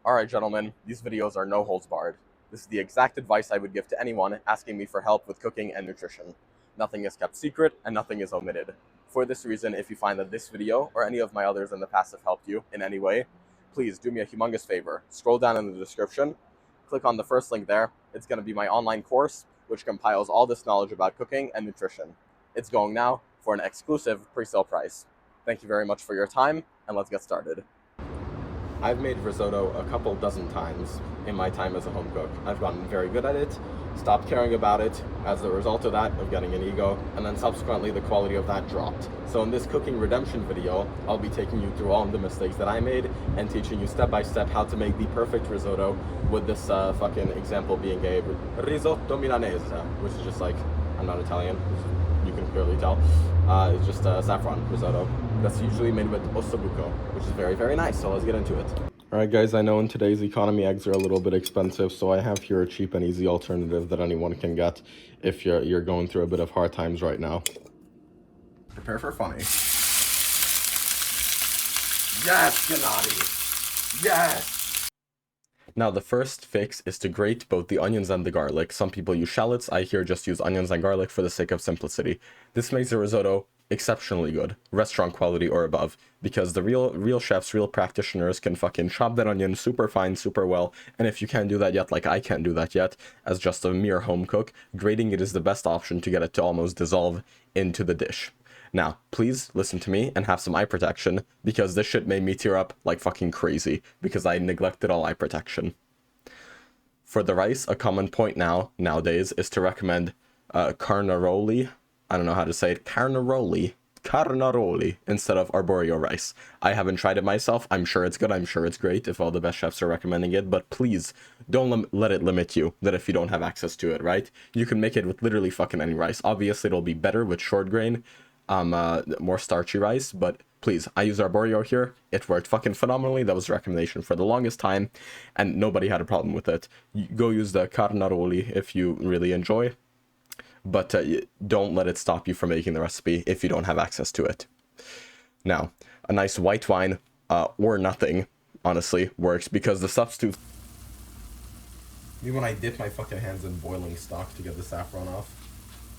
Alright gentlemen, these videos are no holds barred. This is the exact advice I would give to anyone asking me for help with cooking and nutrition. Nothing is kept secret and nothing is omitted. For this reason, if you find that this video or any of my others in the past have helped you in any way, please do me a humongous favor. Scroll down in the description, click on the first link there. It's going to be my online course, which compiles all this knowledge about cooking and nutrition. It's going now for an exclusive pre-sale price. Thank you very much for your time, and let's get started. I've made risotto a couple dozen times in my time as a home cook. I've gotten very good at it, stopped caring about it as a result of that, of getting an ego, and then subsequently the quality of that dropped. So in this cooking redemption video, I'll be taking you through all of the mistakes that I made and teaching you step by step how to make the perfect risotto, with this fucking example being a risotto milanese, which is just like, I'm not Italian, you can clearly tell. It's just saffron risotto. That's usually made with ossobuco, which is very, very nice, so let's get into it. Alright guys, I know in today's economy eggs are a little bit expensive, so I have here a cheap and easy alternative that anyone can get if you're going through a bit of hard times right now. Prepare for funny. Yes, Gennady! Yes! Now the first fix is to grate both the onions and the garlic. Some people use shallots, I here just use onions and garlic for the sake of simplicity. This makes a risotto exceptionally good, restaurant quality or above, because the real chefs, real practitioners can fucking chop that onion super fine, super well, and if you can't do that yet, like I can't do that yet, as just a mere home cook, grating it is the best option to get it to almost dissolve into the dish. Now, please listen to me and have some eye protection, because this shit made me tear up like fucking crazy, because I neglected all eye protection. For the rice, a common point nowadays is to recommend carnaroli. I don't know how to say it. Carnaroli instead of arborio rice. I haven't tried it myself. I'm sure it's good. I'm sure it's great if all the best chefs are recommending it. But please don't let it limit you that if you don't have access to it, right? You can make it with literally fucking any rice. Obviously, it'll be better with short grain, more starchy rice. But please, I use arborio here. It worked fucking phenomenally. That was a recommendation for the longest time, and nobody had a problem with it. Go use the carnaroli if you really enjoy. But don't let it stop you from making the recipe if you don't have access to it. Now, a nice white wine or nothing, honestly, works because the substitute... Even when I dip my fucking hands in boiling stock to get the saffron off,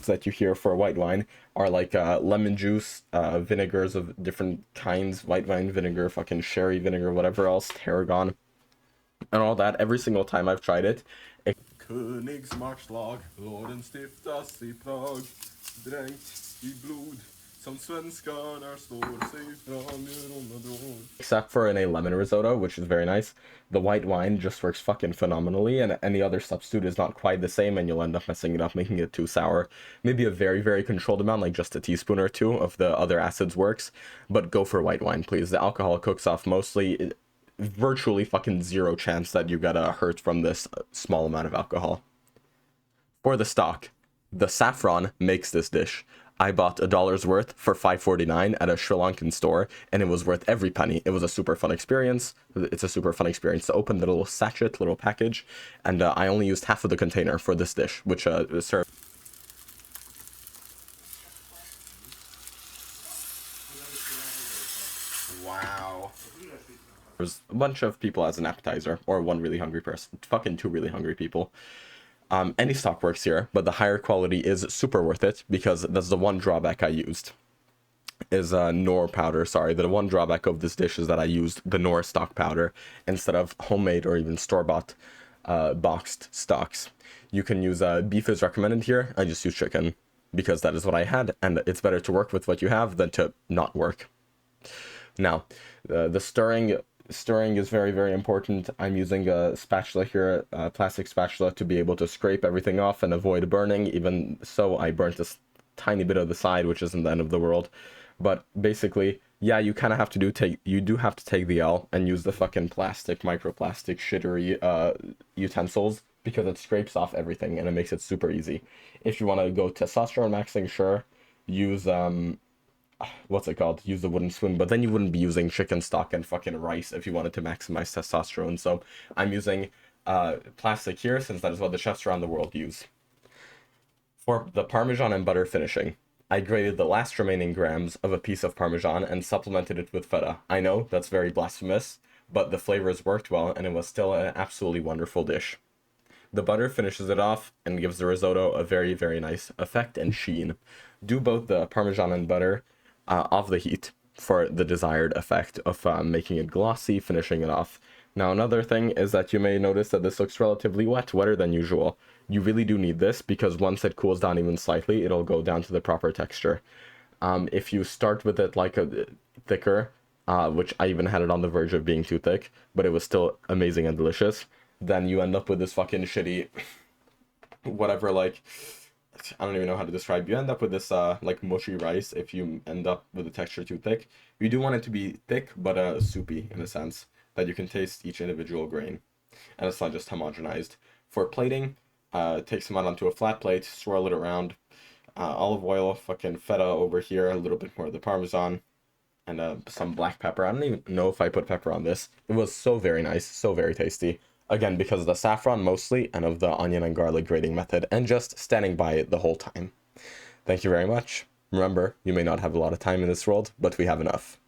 that you hear for white wine are like lemon juice, vinegars of different kinds, white wine vinegar, fucking sherry vinegar, whatever else, tarragon, and all that. Every single time I've tried it, Königsmarschlag, Lorden stiftas I Prag, dränkt I blod, som svenskarna står sig fram i except for in a lemon risotto, which is very nice. The white wine just works fucking phenomenally, and any other substitute is not quite the same, and you'll end up messing it up, making it too sour. Maybe a very, very controlled amount, like just a teaspoon or two of the other acids works, but go for white wine, please. The alcohol cooks off mostly. Virtually fucking zero chance that you gotta hurt from this small amount of alcohol. For the stock, the saffron makes this dish. I bought $1's worth for $5.49 at a Sri Lankan store, and it was worth every penny. It was a super fun experience. It's a super fun experience to open the little sachet, little package, and I only used half of the container for this dish, which served. Wow. There's a bunch of people as an appetizer, or one really hungry person. Fucking two really hungry people. Any stock works here, but the higher quality is super worth it, because that's the one drawback I used. Is Knorr powder, sorry. The one drawback of this dish is that I used the Knorr stock powder instead of homemade or even store-bought boxed stocks. You can use beef is recommended here. I just use chicken, because that is what I had, and it's better to work with what you have than to not work. Now, the stirring is very, very important. I'm using a spatula here, a plastic spatula, to be able to scrape everything off and avoid burning. Even so, I burnt this tiny bit of the side, which isn't the end of the world. But basically, yeah, you kind of have to take the L and use the fucking microplastic shittery utensils, because it scrapes off everything and it makes it super easy. If you want to go testosterone maxing, sure, use what's it called? Use the wooden spoon, but then you wouldn't be using chicken stock and fucking rice if you wanted to maximize testosterone. So I'm using plastic here, since that is what the chefs around the world use. For the Parmesan and butter finishing, I grated the last remaining grams of a piece of Parmesan and supplemented it with feta. I know, that's very blasphemous, but the flavors worked well, and it was still an absolutely wonderful dish. The butter finishes it off and gives the risotto a very, very nice effect and sheen. Do both the Parmesan and butter off the heat for the desired effect of making it glossy, finishing it off. Now, another thing is that you may notice that this looks relatively wet, wetter than usual. You really do need this because once it cools down even slightly, it'll go down to the proper texture. If you start with it like a thicker, which I even had it on the verge of being too thick, but it was still amazing and delicious, then you end up with this fucking shitty, whatever, like, I don't even know how to describe. You end up with this like mushy rice if you end up with the texture too thick. You do want it to be thick but soupy in a sense that you can taste each individual grain, and it's not just homogenized. For plating, take some out onto a flat plate, swirl it around. Olive oil, fucking feta over here, a little bit more of the Parmesan, and some black pepper. I don't even know if I put pepper on this. It was so very nice, so very tasty. Again, because of the saffron mostly, and of the onion and garlic grating method, and just standing by it the whole time. Thank you very much. Remember, you may not have a lot of time in this world, but we have enough.